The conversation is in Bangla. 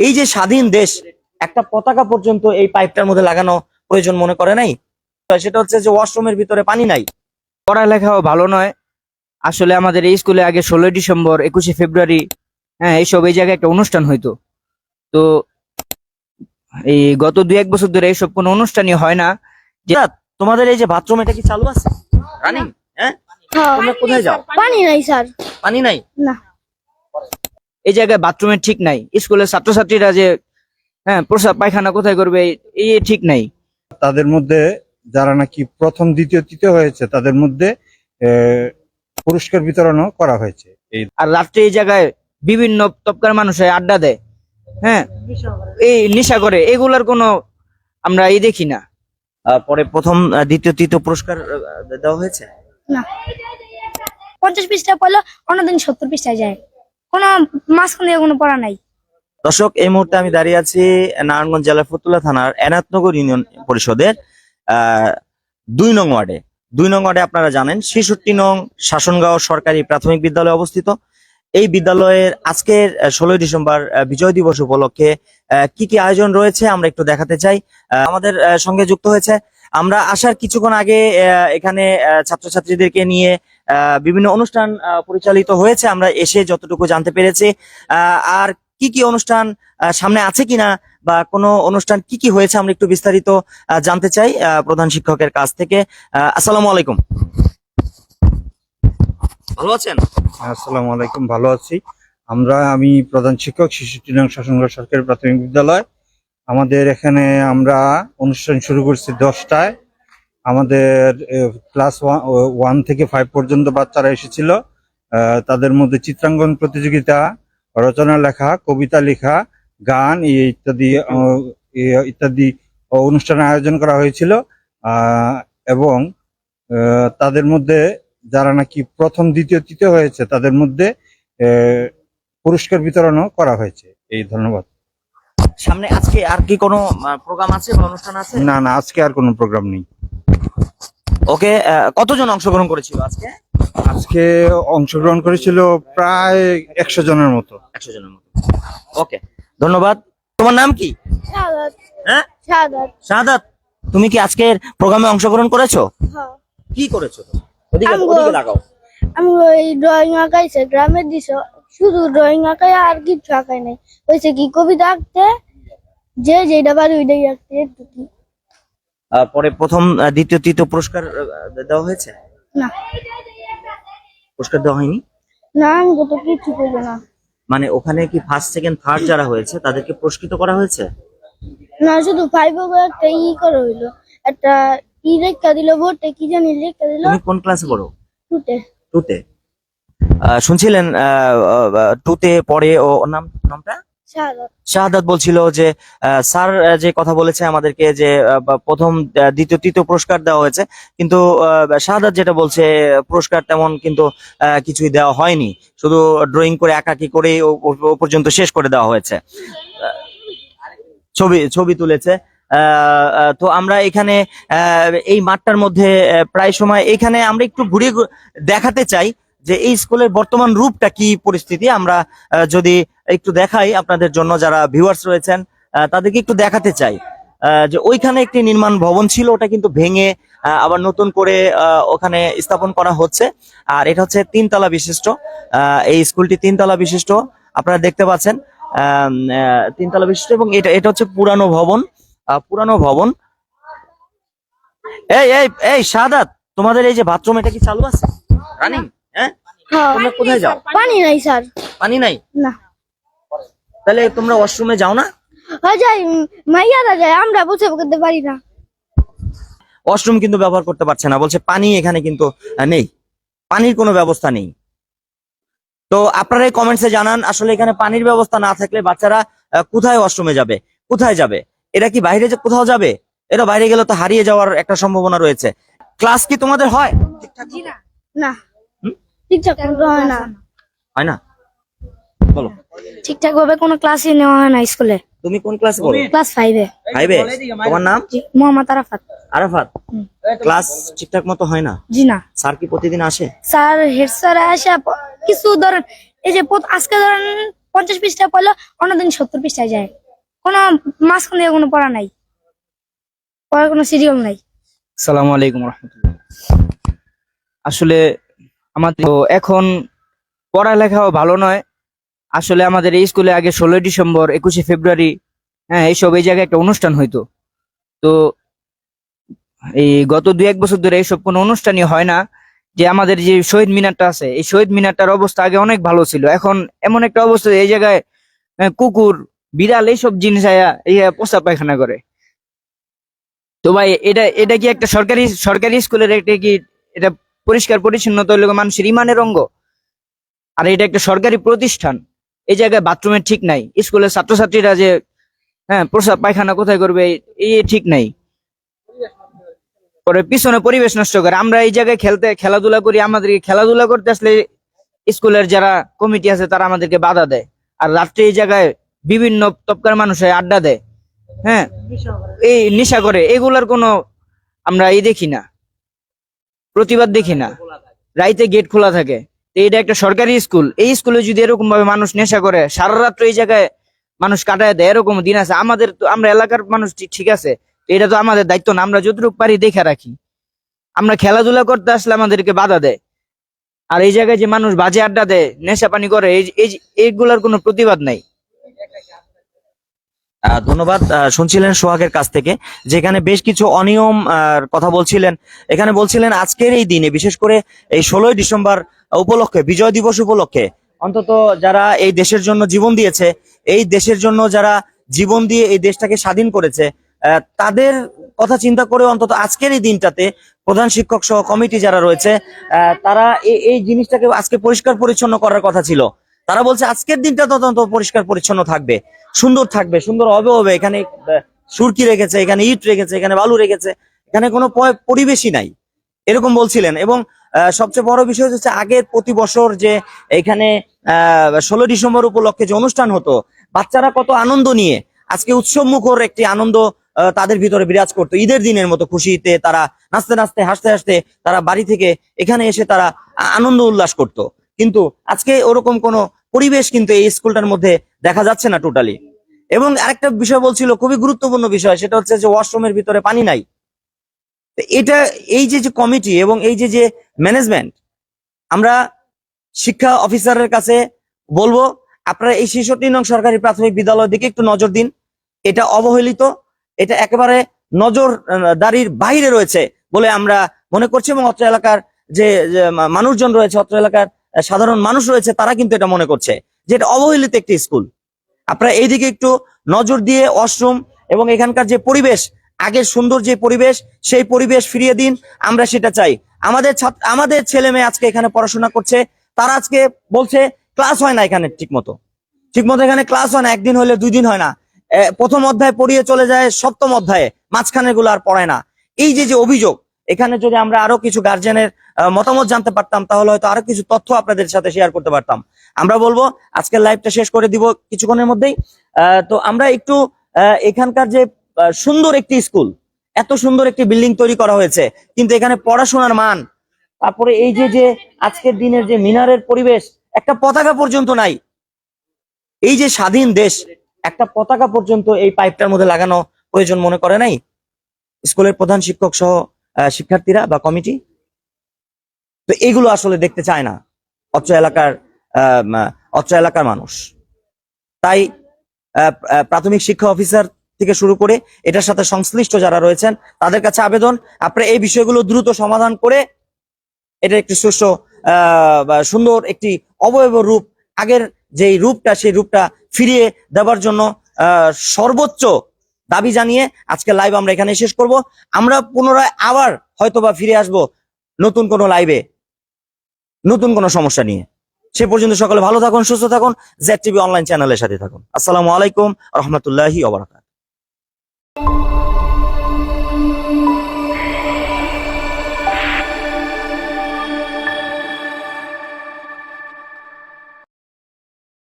এই যে স্বাধীন দেশ, একটা পতাকা পর্যন্ত এই পাইপটার মধ্যে লাগানো প্রয়োজন মনে করে নাই? সেটা হচ্ছে যে ওয়াশরুমের ভিতরে পানি নাই। পড়ালেখাও ভালো নয়। আসলে আমাদের এই স্কুলে আগে 16ই ডিসেম্বর, 21শে ফেব্রুয়ারি, হ্যাঁ এইসব এই জায়গায় একটা অনুষ্ঠান হইতো। তো এই গত 2-1 বছর ধরে এইসব কোনো অনুষ্ঠানই হয় না। তোমাদের এই যে বাথরুম, এটা কি চালু আছে, রানিং? হ্যাঁ, তোমরা কোথায় যাও? পানি নাই স্যার। পানি নাই? না, এই জায়গায় বাথরুমের ঠিক নাই। স্কুলের ছাত্রছাত্রীরা যে প্রস্রাব পায়খানা কোথায় করবে এই ঠিক নাই। তাদের মধ্যে যারা নাকি প্রথম দ্বিতীয় তৃতীয় হয়েছে তাদের মধ্যে পুরস্কার বিতরণও করা হয়েছে। আর রাত্রে এই জায়গায় বিভিন্ন তবকার মানুষ আড্ডা দেয়, হ্যাঁ এই নেশা করে, এগুলার কোনো আমরা এই দেখি না। পরে প্রথম দ্বিতীয় তৃতীয় পুরস্কার দেওয়া হয়েছে? না, 50 পৃষ্ঠা পড়লো, অন্যদিন 70 পৃষ্ঠায় যায়, কোনো মাঝখানে কোনো পড়া নাই। দর্শক, এই মুহূর্তে আমি দাঁড়িয়ে আছি নারায়ণগঞ্জ জেলার ফতুল্লা থানার এনায়তনগর ইউনিয়ন পরিষদের 2 নং ওয়ার্ডে। 2 নং ওয়ার্ডে আপনারা জানেন 66 নং শাসনগাঁও সরকারি প্রাথমিক বিদ্যালয় অবস্থিত। এই বিদ্যালয়ের আজকের 16ই ডিসেম্বর বিজয় দিবস উপলক্ষে কি কি আয়োজন রয়েছে আমরা একটু দেখাতে চাই। আমাদের সঙ্গে যুক্ত হয়েছে, আমরা আসার কিছুক্ষণ আগে এখানে ছাত্রছাত্রীদেরকে নিয়ে বিভিন্ন অনুষ্ঠান পরিচালিত হয়েছে। আমরা এসে যতটুকু জানতে পেরেছি, আর কি কি অনুষ্ঠান সামনে আছে কিনা বা কোনো অনুষ্ঠান কি কি হয়েছে আমরা একটু বিস্তারিত জানতে চাই প্রধান শিক্ষকের কাছ থেকে। আসসালামু আলাইকুম, ভালো আছেন? আসসালামু আলাইকুম, ভালো আছি। আমি প্রধান শিক্ষক, 66 নং শাসনগাঁও সরকারি প্রাথমিক বিদ্যালয়। আমাদের এখানে আমরা অনুষ্ঠান শুরু করছি 10টায়। আমাদের ক্লাস 1 থেকে 5 পর্যন্ত বাচ্চারা এসেছিল। তাদের মধ্যে চিত্রাঙ্কন প্রতিযোগিতা, রচনা লেখা, কবিতা লেখা, গান ইত্যাদি ইত্যাদি অনুষ্ঠানের আয়োজন করা হয়েছিল। এবং তাদের মধ্যে যারা নাকি প্রথম দ্বিতীয় তৃতীয় হয়েছে তাদের মধ্যে পুরস্কার বিতরণও করা হয়েছে। ধন্যবাদ। সামনে আজকে আর কি কোনো প্রোগ্রাম আছে বা অনুষ্ঠান আছে? না, আজকে আর কোনো প্রোগ্রাম নেই। ওকে, কতজন অংশগ্রহণ করেছিল আজকে? আজকে অংশগ্রহণ করেছিল প্রায় 100 জনের মতো। 100 জনের মতো। ওকে, ধন্যবাদ। তোমার নাম কি? শাহাদাত। হ্যাঁ, শাহাদাত। শাহাদাত, তুমি কি আজকের প্রোগ্রামে অংশগ্রহণ করেছো? হ্যাঁ। কি করেছো? ওদিকে লাগাও। আমি ওই ড্রয়িং আঁকাইছে, গ্রামের দৃশ্য, শুধু ড্রয়িং আঁকাই, আর কিছু আঁকাই নাই। হয়েছে কি, কবিতা আঁকতে যেটা পারি ওইটাই আঁকতে একটু। পরে প্রথম দ্বিতীয় তৃতীয় পুরস্কার দেওয়া হয়েছে? না, পুরস্কার দেওয়া হয়নি? না আমি তো কিছু করবো না। মানে ওখানে কি ফার্স্ট সেকেন্ড থার্ড যারা হয়েছে তাদেরকে পুরস্কৃত করা হয়েছে? না, শুধু 5 একটা করা হইলো, একটা রেখা দিল, ভোটে কি জানি রেখা দিল। তুমি কোন ক্লাসে পড়ো? 2তে। 2তে। শুনছিলেন 2তে পড়ে, ও নামটা শাহাদাত বলছিল যে স্যার যে কথা বলেছে আমাদেরকে যে প্রথম দ্বিতীয় তৃতীয় পুরস্কার দেওয়া হয়েছে, কিন্তু শাহাদাত যেটা বলছে পুরস্কার তেমন কিন্তু কিছুই দেওয়া হয়নি, শুধু ড্রয়িং করে একাকি করে ও পর্যন্ত শেষ করে দেওয়া হয়েছে। ছবি তুলেছে। তো আমরা এখানে এই মাঠটার মধ্যে প্রায় সময় এখানে আমরা একটু ঘুরে দেখাতে চাই যে এই স্কুলের বর্তমান রূপটা কি পরিস্থিতি। আমরা যদি একটু দেখাই আপনাদের জন্য, যারা ভিউয়ার্স রয়েছেন তাদেরকে একটু দেখাতে চাই যে ওইখানে একটি নির্মাণ ভবন ছিল, ওটা কিন্তু ভেঙে আবার নতুন করে ওখানে স্থাপন করা হচ্ছে। আর এটা হচ্ছে 3 তলা বিশিষ্ট, এই স্কুলটি 3 তলা বিশিষ্ট, আপনারা দেখতে পাচ্ছেন 3 তলা বিশিষ্ট। এবং এটা হচ্ছে পুরানো ভবন। এই শাহাদাত, তোমাদের এই যে বাথরুম, এটা কি চালু আছে, রানিং? হ্যাঁ, তোমরা কোথায় যাও? পানি নাই স্যার। পানি নাই? না। তাহলে তোমরা ওয়াশরুমে যাও না? যাই, মাইয়ারা যায়, আমরা বুঝে করতে পারি না। ওয়াশরুম কিন্তু ব্যবহার করতে পারছে না, বলছে পানি এখানে কিন্তু নেই, পানির কোনো ব্যবস্থা নেই। তো আপনারা এই কমেন্টসে জানান, আসলে এখানে পানির ব্যবস্থা না থাকলে বাচ্চারা কোথায় ওয়াশরুমে যাবে, কোথায় যাবে? এটা কি বাইরে যে কোথাও যাবে? এটা বাইরে গেলে তো হারিয়ে যাওয়ার একটা সম্ভাবনা রয়েছে। ক্লাস কি তোমাদের হয় ঠিকঠাক? না, ঠিকঠাক হয় না। হয় না? বলো। ঠিকঠাক ভাবে কোনো ক্লাসই নেওয়া হয় না স্কুলে। তুমি কোন ক্লাসে পড়ো? ক্লাস 5-এ। 5-এ? তোমার নাম? মোহাম্মদ আরাফাত। আরাফাত, ক্লাস ঠিকঠাক মতো হয় না? জি না। স্যার কি প্রতিদিন আসে? স্যার, হেড স্যার আসে কিছু, ধরেন এই যে আজকে ধরেন 50 পৃষ্ঠা পড়লো, অন্যদিন 70 পৃষ্ঠায় যায়। কোনো মাঝখানে কোনো পড়া নাই, পড়ার কোনো সিরিয়াল নাই। আসসালামু আলাইকুম রহমতুল্লাহ। আসলে আমাদের তো এখন পড়ালেখাও ভালো নয়। আসলে আমাদের এই স্কুলে আগে 16ই ডিসেম্বর, 21শে ফেব্রুয়ারি, হ্যাঁ এইসব এই জায়গায় একটা অনুষ্ঠান হইতো। তো এই গত 2-1 বছর ধরে এইসব কোনো অনুষ্ঠানই হয় না। যে আমাদের যে শহীদ মিনারটা আছে, এই শহীদ মিনারটার অবস্থা আগে অনেক ভালো ছিল, এখন এমন একটা অবস্থা এই জায়গায় কুকুর, বিড়াল এইসব জিনিস পোষা পায়খানা করে। তো ভাই এটা এটা কি একটা সরকারি স্কুলের একটা কি এটা পরিষ্কার পরিচ্ছন্নতা হইলে মানুষের ইমানের অঙ্গ? আর এটা একটা সরকারি প্রতিষ্ঠান, এই জায়গায় বাথরুমের ঠিক নাই। স্কুলের ছাত্রছাত্রীরা যে প্রসাব পায়খানা কোথায় করবে এই ঠিক নাই। পরে পিছনে পরিবেশ নষ্ট করে। আমরা এই জায়গায় খেলাধুলা করি, আমাদেরকে খেলাধুলা করতে আসলে স্কুলের যারা কমিটি আছে তারা আমাদেরকে বাধা দেয়। আর রাত্রে এই জায়গায় বিভিন্ন তবকার মানুষ আড্ডা দেয়, হ্যাঁ এই নেশা করে, এগুলার কোনো আমরা দেখি না, প্রতিবাদ দেখি না। রাইতে গেট খোলা থাকে। তো এটা একটা সরকারি স্কুল, এই স্কুলে যদি এরকম ভাবে মানুষ নেশা করে, সারা রাত্র এই জায়গায় মানুষ কাটায় দেয়, এরকম দিন আছে। আমাদের তো, আমরা এলাকার মানুষ ঠিক আছে, এটা তো আমাদের দায়িত্ব না, আমরা যতটুকু পারি দেখে রাখি। আমরা খেলাধুলা করতে আসলে আমাদেরকে বাধা দেয়। আর এই জায়গায় যে মানুষ বাজে আড্ডা দেয়, নেশা পানি করে, এইগুলার কোনো প্রতিবাদ নাই। ধন্যবাদ। শুনছিলেন সোহাগের কাছ থেকে, যেখানে বেশ কিছু অনিয়ম কথা বলছিলেন। এখানে বলছিলেন আজকের এই দিনে, বিশেষ করে এই 16ই ডিসেম্বর উপলক্ষে, বিজয় দিবস উপলক্ষে, অন্তত যারা এই দেশের জন্য জীবন দিয়েছে, এই দেশের জন্য যারা জীবন দিয়ে এই দেশটাকে স্বাধীন করেছে, তাদের কথা চিন্তা করে অন্তত আজকের এই দিনটাতে প্রধান শিক্ষক সহ কমিটি যারা রয়েছে, তারা এই জিনিসটাকে আজকে পরিষ্কার পরিচ্ছন্ন করার কথা ছিল। তারা বলছে আজকের দিনটা তদন্ত পরিষ্কার পরিচ্ছন্ন থাকবে, সুন্দর থাকবে, সুন্দর হবে। এখানে সুরকি রেখেছে, এখানে ইট রেখেছে, এখানে বালু রেখেছে, এখানে কোনো পরিবেশই নাই, এরকম বলছিলেন। এবং সবচেয়ে বড় বিষয় হচ্ছে আগের প্রতি বছর যে এখানে 16 ডিসেম্বর উপলক্ষে যে অনুষ্ঠান হতো, বাচ্চারা কত আনন্দ নিয়ে, আজকে উৎসব মুখর একটি আনন্দ তাদের ভিতরে বিরাজ করতো। ঈদের দিনের মতো খুশিতে তারা নাচতে নাচতে, হাসতে হাসতে তারা বাড়ি থেকে এখানে এসে তারা আনন্দ উল্লাস করতো। কিন্তু আজকে ওরকম কোনো পরিবেশ কিন্তু এই স্কুলটার মধ্যে দেখা যাচ্ছে না টোটালি। এবং আরেকটা বিষয় বলছিল, খুবই গুরুত্বপূর্ণ বিষয়, সেটা হচ্ছে যে ওয়াশরুমের ভিতরে পানি নাই। এটা এই যে কমিটি এবং এই যে ম্যানেজমেন্ট, আমরা শিক্ষা অফিসারের কাছে বলবো, আপনারা এই 66 নং সরকারি প্রাথমিক বিদ্যালয়ের দিকে একটু নজর দিন। এটা অবহেলিত, এটা একেবারে নজরদারির বাইরে রয়েছে বলে আমরা মনে করছি। এবং অত্র এলাকার যে মানুষজন রয়েছে, অত্র এলাকার সাধারণ মানুষ রয়েছে, তারা কিন্তু এটা মনে করছে যে এটা অবহেলিত একটি স্কুল। আপনারা এইদিকে একটু নজর দিয়ে ওয়াশরুম এবং এখানকার যে পরিবেশ, আগের সুন্দর যে পরিবেশ, সেই পরিবেশ ফিরিয়ে দিন। আমরা সেটা চাই। আমাদের ছেলে মেয়ে আজকে এখানে পড়াশোনা করছে, তারা আজকে বলছে ক্লাস হয় না এখানে ঠিকমতো এখানে ক্লাস হয় না, একদিন হলে 2 দিন হয় না, প্রথম অধ্যায় পড়িয়ে চলে যায় 7ম অধ্যায়ে, মাঝখানে গুলো আর পড়ায় না। এই যে অভিযোগ, এখানে যদি আমরা আরো কিছু গার্জেনের মতামত জানতে পারতাম, তাহলে হয়তো আরো কিছু তথ্য আপনাদের সাথে শেয়ার করতে পারতাম। আমরা বলবো আজকের লাইভটা শেষ করে দিব কিছুক্ষণের মধ্যেই। তো আমরা একটু এখানকার যে সুন্দর একটি স্কুল, এত সুন্দর একটি বিল্ডিং তৈরি করা হয়েছে, কিন্তু এখানে পড়াশোনার মান, তারপরে এই যে আজকের দিনের যে মিনারের পরিবেশ, একটা পতাকা পর্যন্ত নাই। এই যে স্বাধীন দেশ, একটা পতাকা পর্যন্ত এই পাইপটার মধ্যে লাগানো প্রয়োজন মনে করে নাই স্কুলের প্রধান শিক্ষক সহ শিক্ষার্থীরা বা কমিটি। তো এগুলো আসলে দেখতে চায় না অত্র এলাকার মানুষ। তাই প্রাথমিক শিক্ষা অফিসার থেকে শুরু করে এটার সাথে সংশ্লিষ্ট যারা রয়েছেন, তাদের কাছে আবেদন, আপনারা এই বিষয়গুলো দ্রুত সমাধান করে এটা একটি সুষ্ঠু সুন্দর একটি অবয়ব রূপ, আগের যেই রূপটা, সেই রূপটা ফিরিয়ে দেওয়ার জন্য সর্বোচ্চ দাবি জানিয়ে আজকে লাইভ আমরা এখানে শেষ করব। আমরা পুনরায় আবার হয়তোবা ফিরে আসব নতুন কোনো লাইভে, নতুন কোনো সমস্যা নিয়ে। সে পর্যন্ত সকলে ভালো থাকুন, সুস্থ থাকুন, ZTV অনলাইন চ্যানেলের সাথে থাকুন। আসসালামু আলাইকুম রহমতুল্লাহি ওয়া বারাকাতুহু।